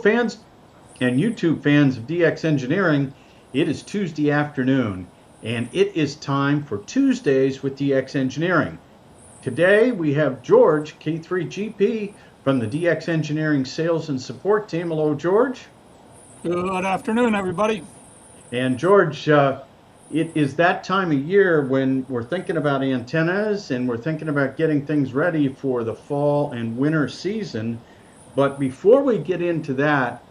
Fans and YouTube fans of DX Engineering, it is Tuesday afternoon and it is time for Tuesdays with DX Engineering. Today we have George, K3GP, from the DX Engineering Sales and Support Team. Hello, George. Good afternoon, everybody. And George, it is that time of year when we're thinking about antennas and we're thinking about getting things ready for the fall and winter season. But before we get into that,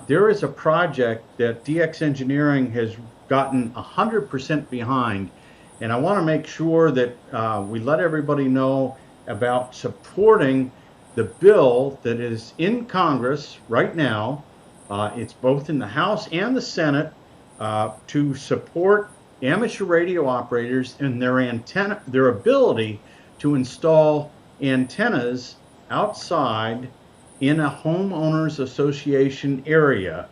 there is a project that DX Engineering has gotten 100% behind, and I want to make sure that we let everybody know about supporting the bill that is in Congress right now. It's both in the House and the Senate to support amateur radio operators and their ability to install antennas outside in a homeowners association area.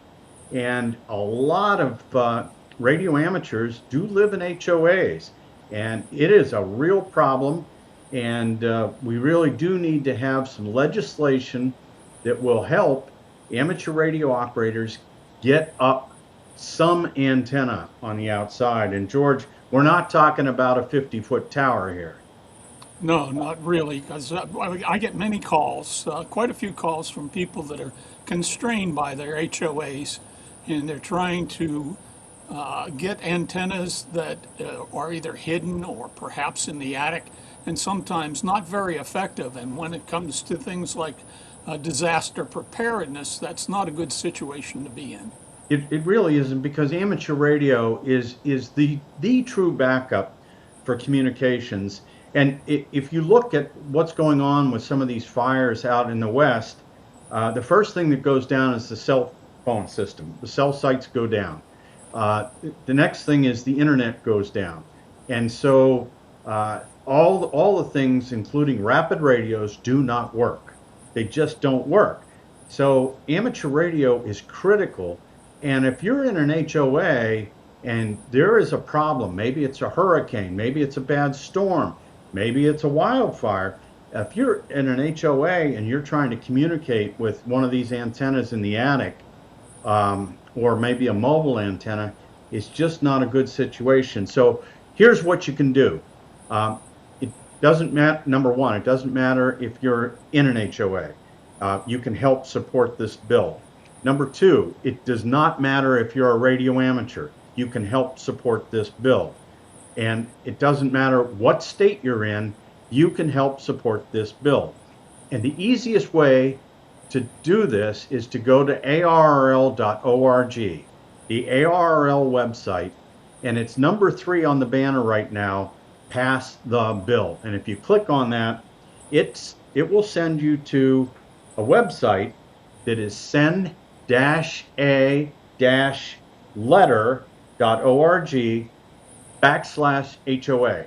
And a lot of radio amateurs do live in HOAs, and it is a real problem. And we really do need to have some legislation that will help amateur radio operators get up some antenna on the outside. And George, we're not talking about a 50-foot tower here. No, not really, because I get many calls, quite a few calls from people that are constrained by their HOAs, and they're trying to get antennas that are either hidden or perhaps in the attic, and sometimes not very effective. And when it comes to things like disaster preparedness, that's not a good situation to be in. It really isn't, because amateur radio is the true backup for communications. And if you look at what's going on with some of these fires out in the West, the first thing that goes down is the cell phone system. The cell sites go down. The next thing is the internet goes down. And so all the things, including rapid radios, do not work. They just don't work. So amateur radio is critical. And if you're in an HOA and there is a problem, maybe it's a hurricane, maybe it's a bad storm, maybe it's a wildfire. If you're in an HOA and you're trying to communicate with one of these antennas in the attic, or maybe a mobile antenna, it's just not a good situation. So here's what you can do. It doesn't matter, number one, it doesn't matter if you're in an HOA. You can help support this bill. Number two, it does not matter if you're a radio amateur. You can help support this bill. And it doesn't matter what state you're in, you can help support this bill. And the easiest way to do this is to go to ARRL.org, the ARRL website, and it's number 3 on the banner right now, Pass the Bill. And if you click on that, it will send you to a website that is send-a-letter.org/HOA,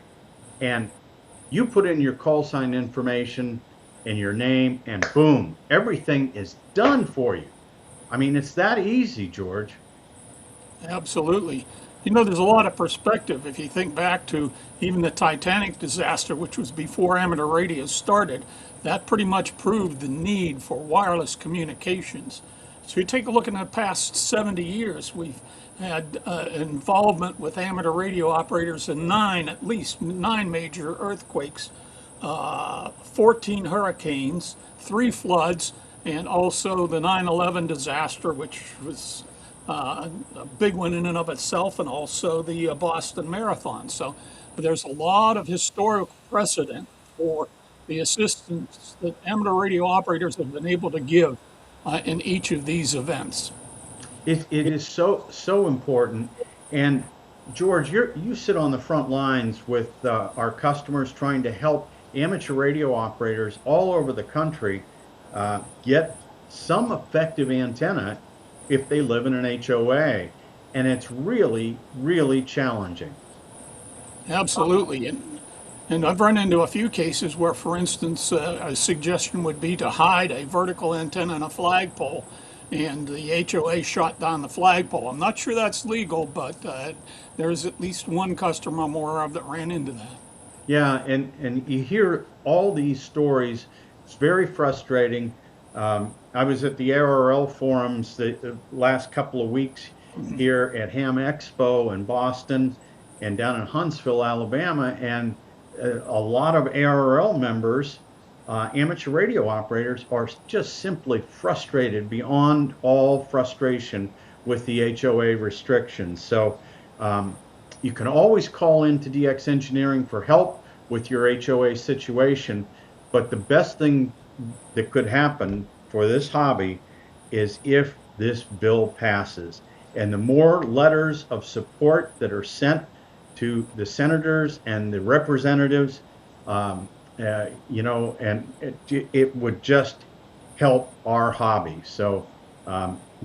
and you put in your call sign information and your name, and boom, everything is done for you. I mean, it's that easy, George. Absolutely. You know, there's a lot of perspective if you think back to even the Titanic disaster, which was before amateur radio started. That pretty much proved the need for wireless communications. So you take a look in the past 70 years, we've had involvement with amateur radio operators in at least nine major earthquakes, 14 hurricanes, 3 floods, and also the 9/11 disaster, which was a big one in and of itself, and also the Boston Marathon. So there's a lot of historical precedent for the assistance that amateur radio operators have been able to give in each of these events. It is so important. And George, you sit on the front lines with our customers, trying to help amateur radio operators all over the country get some effective antenna if they live in an HOA. And it's really, really challenging. Absolutely. And I've run into a few cases where, for instance, a suggestion would be to hide a vertical antenna in a flagpole, and the HOA shot down the flagpole. I'm not sure that's legal, but there's at least one customer I'm aware of that ran into that. Yeah, and you hear all these stories. It's very frustrating. I was at the ARRL forums the last couple of weeks here at Ham Expo in Boston and down in Huntsville, Alabama, and a lot of ARRL members, amateur radio operators, are just simply frustrated beyond all frustration with the HOA restrictions. So you can always call into DX Engineering for help with your HOA situation, but the best thing that could happen for this hobby is if this bill passes. And the more letters of support that are sent to the senators and the representatives, and it would just help our hobby. So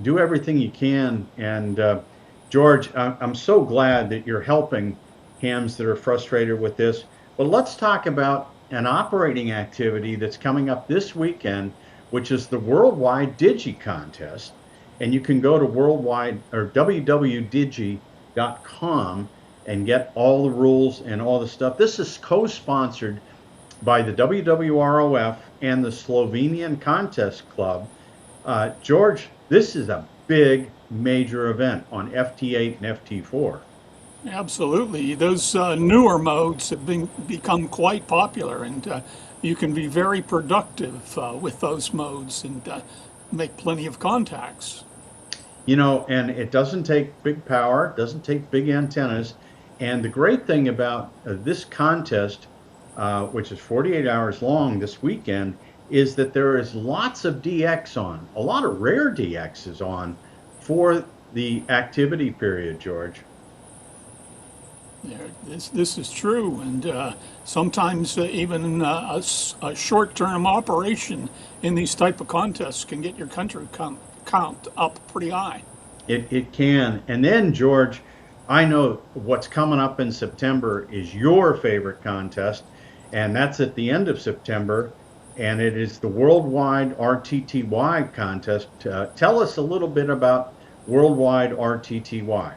do everything you can. And George, I'm so glad that you're helping hams that are frustrated with this. But let's talk about an operating activity that's coming up this weekend, which is the Worldwide Digi Contest. And you can go to www.digi.com and get all the rules and all the stuff. This is co-sponsored by the WWROF and the Slovenian Contest Club. George, this is a big, major event on FT8 and FT4. Absolutely. Those newer modes have become quite popular, and you can be very productive with those modes and make plenty of contacts. And it doesn't take big power, doesn't take big antennas. And the great thing about this contest, which is 48 hours long this weekend, is that there is lots of DX on, a lot of rare DX is on for the activity period, George. This is true, and sometimes even a short-term operation in these type of contests can get your country count up pretty high. It can. And then, George, I know what's coming up in September is your favorite contest, and that's at the end of September, and it is the Worldwide RTTY contest. Tell us a little bit about Worldwide RTTY.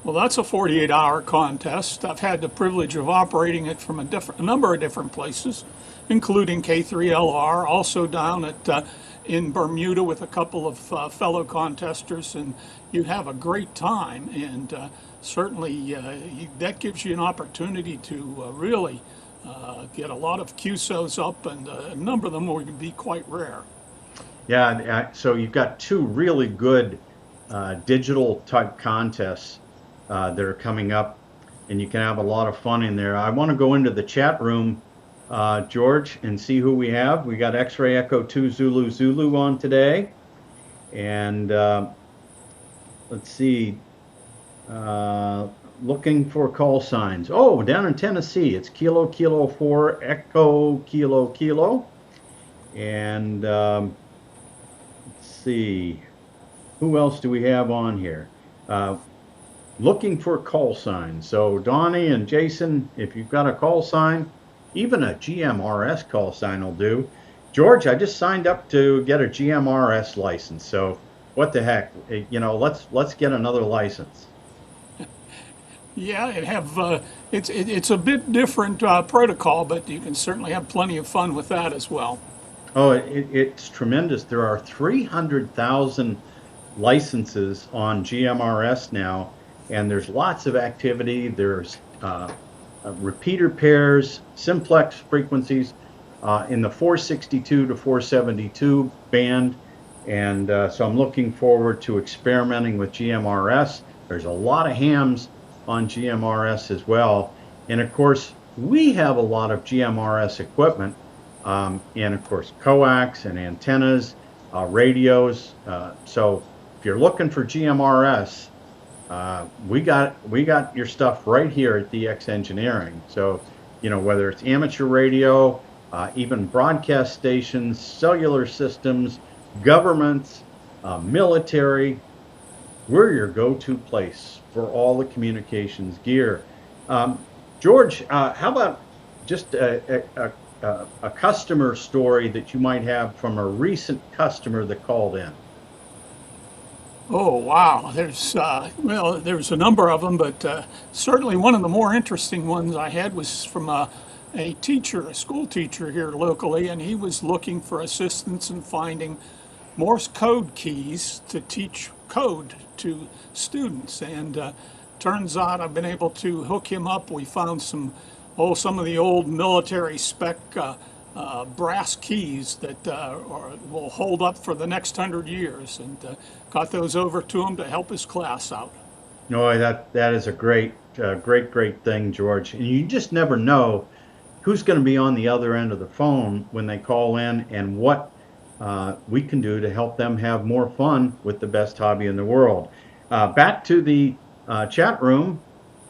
Well, that's a 48-hour contest. I've had the privilege of operating it from a number of different places, including K3LR, also down at in Bermuda with a couple of fellow contesters, and you have a great time. And certainly that gives you an opportunity to really get a lot of QSOs up, and a number of them will be quite rare. Yeah, so you've got two really good digital type contests that are coming up, and you can have a lot of fun in there. I want to go into the chat room, George, and see who we have. We got X-Ray Echo 2 Zulu Zulu on today, and let's see, looking for call signs. Oh, down in Tennessee, it's Kilo Kilo 4 Echo Kilo Kilo, and let's see, who else do we have on here? Looking for call signs. So Donnie and Jason, if you've got a call sign, even a GMRS call sign will do. George, I just signed up to get a GMRS license. So what the heck, let's get another license. Yeah, it's a bit different protocol, but you can certainly have plenty of fun with that as well. Oh, it's tremendous. There are 300,000 licenses on GMRS now. And there's lots of activity. There's repeater pairs, simplex frequencies in the 462 to 472 band. And so I'm looking forward to experimenting with GMRS. There's a lot of hams on GMRS as well. And of course, we have a lot of GMRS equipment, and of course, coax and antennas, radios. So if you're looking for GMRS, we got your stuff right here at DX Engineering. So, whether it's amateur radio, even broadcast stations, cellular systems, governments, military, we're your go-to place for all the communications gear. George, how about just a customer story that you might have from a recent customer that called in? Oh, wow. There's a number of them, but certainly one of the more interesting ones I had was from a a teacher, a school teacher here locally, and he was looking for assistance in finding Morse code keys to teach code to students. And turns out I've been able to hook him up. We found some of the old military spec brass keys that will hold up for the next 100 years, and got those over to him to help his class out. No, that is a great thing, George. And you just never know who's going to be on the other end of the phone when they call in, and what we can do to help them have more fun with the best hobby in the world. Back to the chat room.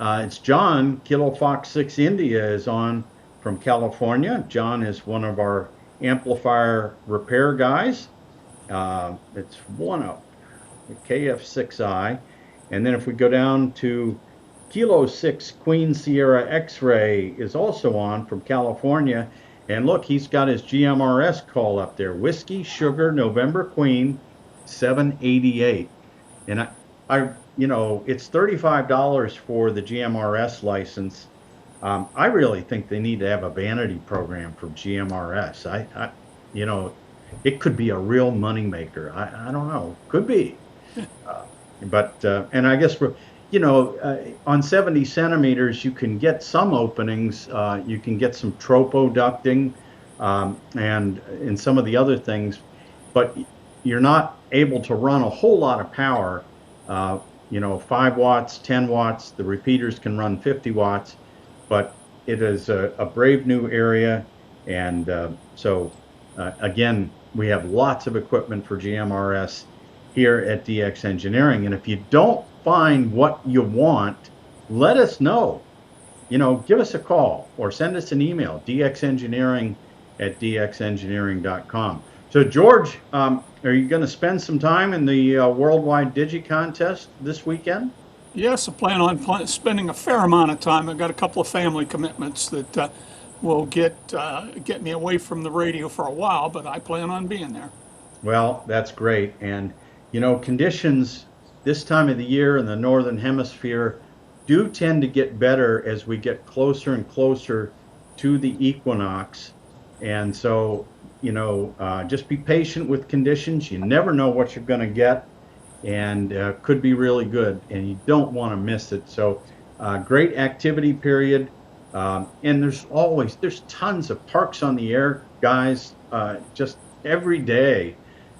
It's John, Kilo Fox 6 India is on from California. John is one of our amplifier repair guys. It's one of the KF6i. And then if we go down to Kilo 6 Queen Sierra X-Ray is also on from California. And look, he's got his GMRS call up there. Whiskey Sugar November Queen 788. And I you know, it's $35 for the GMRS license. I really think they need to have a vanity program for GMRS. You know, it could be a real moneymaker. I don't know, could be. And I guess you know, on 70 centimeters, you can get some openings. You can get some tropo ducting and in some of the other things, but you're not able to run a whole lot of power. You know, 5 watts, 10 watts. The repeaters can run 50 watts, but it is a brave new area. And so, again, we have lots of equipment for GMRS here at DX Engineering. And if you don't find what you want, let us know. You know, give us a call or send us an email, dxengineering@dxengineering.com. So, George, are you going to spend some time in the Worldwide Digi Contest this weekend? Yes, I plan on spending a fair amount of time. I've got a couple of family commitments that will get me away from the radio for a while, but I plan on being there. Well, that's great. And, you know, conditions this time of the year in the Northern Hemisphere do tend to get better as we get closer and closer to the equinox. And so, you know, just be patient with conditions. You never know what you're going to get, and could be really good, and you don't want to miss it. So great activity period. And there's tons of Parks on the Air guys, just every day.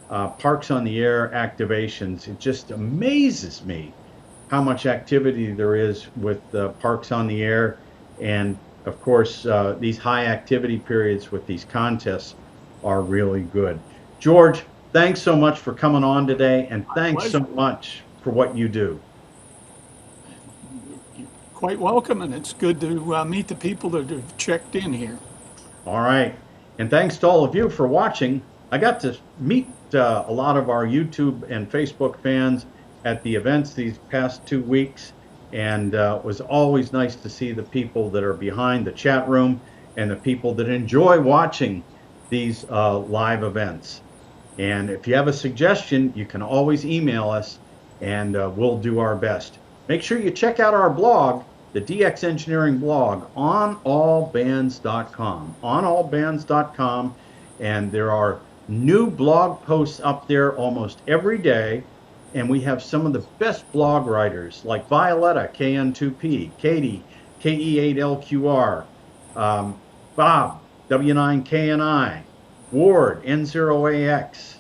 Parks on the Air activations. It just amazes me how much activity there is with Parks on the Air. And of course, these high activity periods with these contests are really good. George, thanks so much for coming on today, and thanks so much for what you do. You're quite welcome, and it's good to meet the people that have checked in here. All right, and thanks to all of you for watching. I got to meet a lot of our YouTube and Facebook fans at the events these past 2 weeks, and it was always nice to see the people that are behind the chat room and the people that enjoy watching these live events. And if you have a suggestion, you can always email us, and we'll do our best. Make sure you check out our blog, the DX Engineering blog, on allbands.com. On allbands.com, and there are new blog posts up there almost every day, and we have some of the best blog writers like Violetta, KN2P, Katie, KE8LQR, Bob, W9KNI, Ward, N0AX,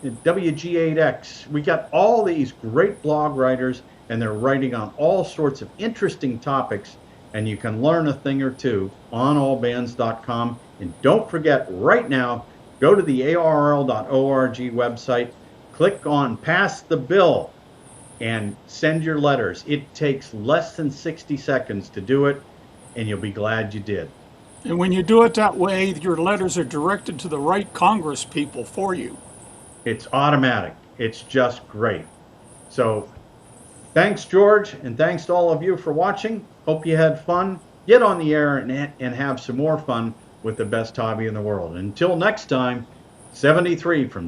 WG8X. We got all these great blog writers, and they're writing on all sorts of interesting topics, and you can learn a thing or two on allbands.com. And don't forget, right now, go to the ARRL.org website, click on Pass the Bill, and send your letters. It takes less than 60 seconds to do it, and you'll be glad you did. And when you do it that way, your letters are directed to the right Congress people for you. It's automatic. It's just great. So thanks, George, and thanks to all of you for watching. Hope you had fun. Get on the air and have some more fun with the best hobby in the world. Until next time, 73 from